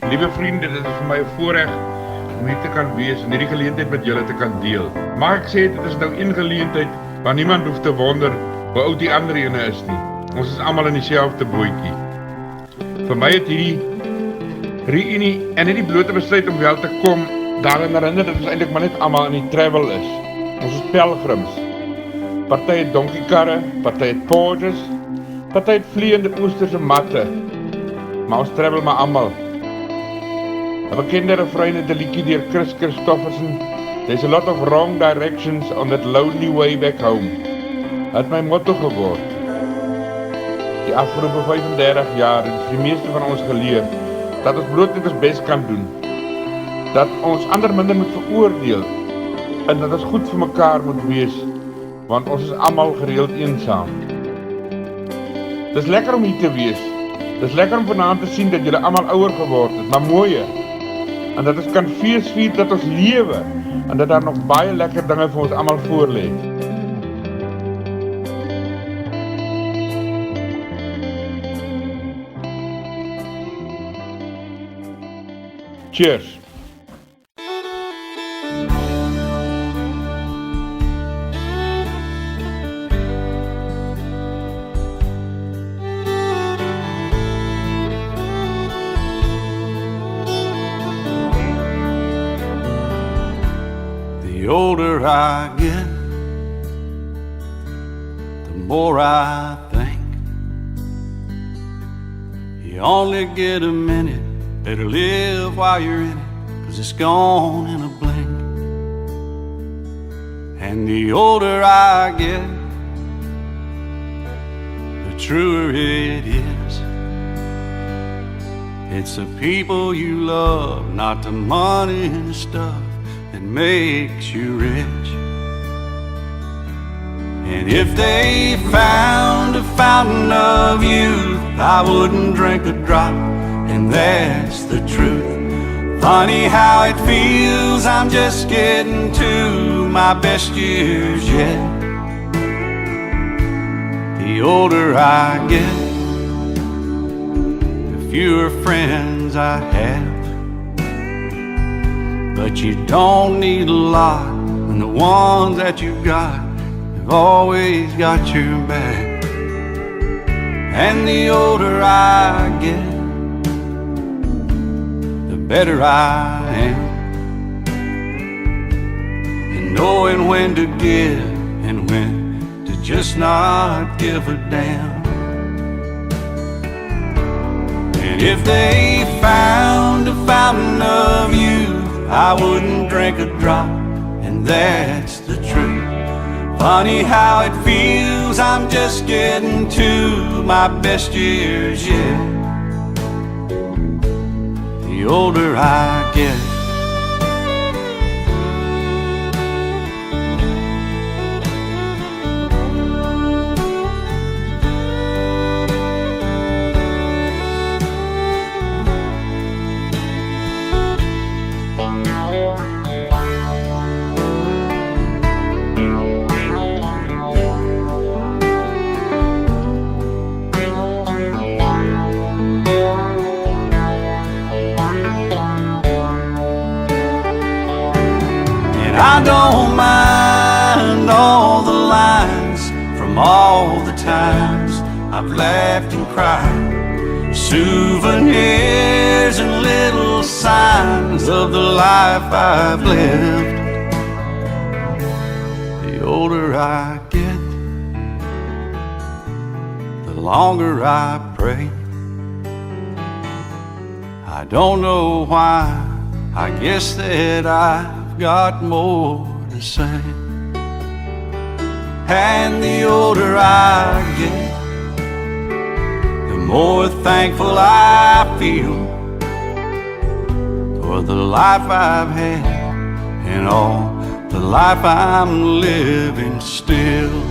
Liewe vriende, dit is vir my 'n voorreg om hier te kan wees en hierdie geleentheid met julle te kan deel. Maar ek sê dit is nou een geleentheid waar niemand hoef te wonder hoe oud die ander ene is nie. Ons is almal in dieselfde bootjie. Vir my het hierdie reunie en hierdie blote besluit om wel te kom daaraan herinner dat ons eintlik maar net almal in die travel is. Ons is pelgrims. Party het donkiekarre, party het Porsches, party het vliegende oosterse matte. Maar ons travel maar almal. 'n bekende refrein het 'n liedjie deur Chris Christofferson, "There's a lot of wrong directions on that lonely way back home." Het my motto geword. Die afgelope 35 jaar het die meeste van ons geleer dat ons bloot net ons bes kan doen. Dat ons ander minder moet veroordeel en dat ons goed vir mekaar moet wees, want ons is almal gereeld eensaam. Dis lekker om hier te wees. Dis lekker om vanaand te sien dat julle almal ouer geword het, maar mooier. En dat ons kan feesvier dat ons lewe en dat daar nog baie lekker dinge vir ons almal voorlê. Cheers. The older I get, the more I think you only get a minute, better live while you're in it, 'cause it's gone in a blink. And the older I get, the truer it is. It's the people you love, not the money and stuff that makes you rich. And if they found a fountain of youth, I wouldn't drink a drop, and that's the truth. Funny how it feels, I'm just getting to my best years yet. The older I get, the fewer friends I have. But you don't need a lot, and the ones that you got have always got your back. And the older I get, the better I am in knowing when to give and when to just not give a damn. And if they found a fountain of youth, I wouldn't drink a drop, and that's the truth. Funny how it feels, I'm just getting to my best years yet. The older I get. I don't mind all the lines from all the times I've laughed and cried, souvenirs and little signs of the life I've lived. The older I get, the longer I pray. I don't know why, I guess that I've got more to say. And the older I get, the more thankful I feel for the life I've had and all the life I'm living still.